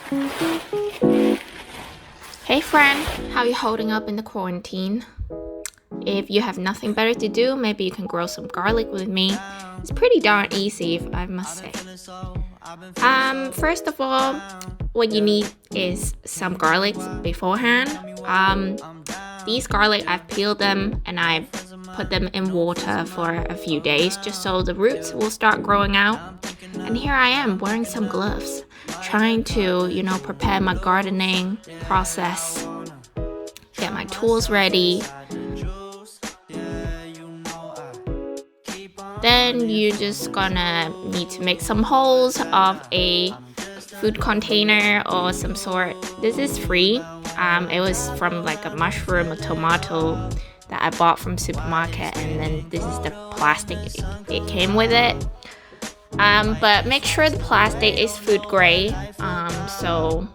Hey friend, how you holding up in the quarantine? If you have nothing better to do, maybe you can grow some garlic with me. It's pretty darn easy, if I must say. First of all, what you need is some garlic beforehand. These garlic, I've peeled them and I've put them in water for a few days just so the roots will start growing out. And here I am wearing some gloves, trying to, prepare my gardening process, get my tools ready. Then you're just gonna need to make some holes of a food container or some sort. This is free. It was from like a mushroom, a tomato that I bought from supermarket, and then this is the plastic it came with it. But make sure the plastic is food grade. So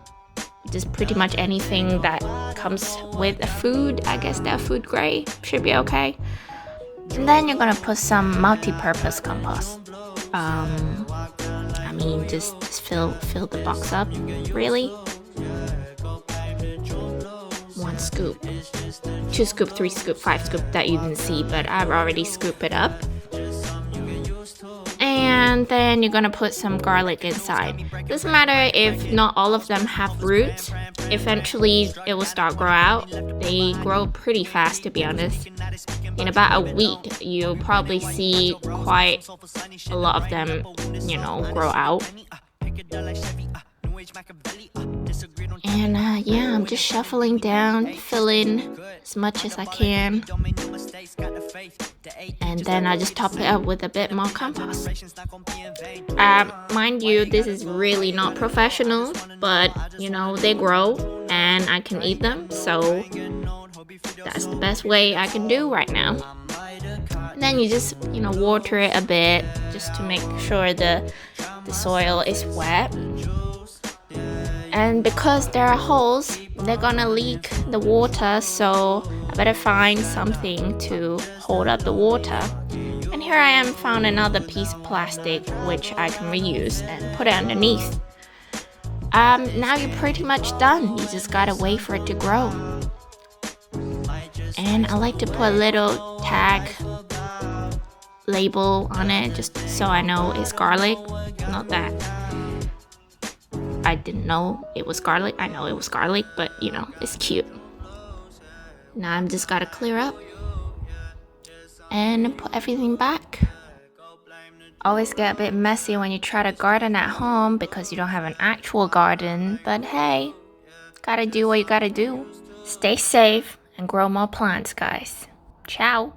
just pretty much anything that comes with a food, I guess that food grade should be okay. And then you're gonna put some multi-purpose compost. Just fill the box up, really. 1 scoop, 2 scoop, 3 scoop, 5 scoop that you didn't see, but I've already scooped it up. And then you're gonna put some garlic inside. Doesn't matter if not all of them have roots. Eventually it will start grow out. They grow pretty fast, to be honest. In about a week, you'll probably see quite a lot of them, grow out. And I'm just shuffling down, filling as much as I can. And then I just top it up with a bit more compost. Mind you, this is really not professional, but they grow and I can eat them, so that's the best way I can do right now. And then you just water it a bit just to make sure the soil is wet. And because there are holes, they're gonna leak the water, so I better find something to hold up the water. And here I am, found another piece of plastic which I can reuse and put it underneath. Now you're pretty much done. You just gotta wait for it to grow. And I like to put a little tag label on it just so I know it's garlic. Not that I didn't know it was garlic. I know it was garlic, but it's cute. Now I'm just gotta clear up and put everything back. Always get a bit messy when you try to garden at home because you don't have an actual garden, but hey, gotta do what you gotta do. Stay safe and grow more plants, guys. Ciao.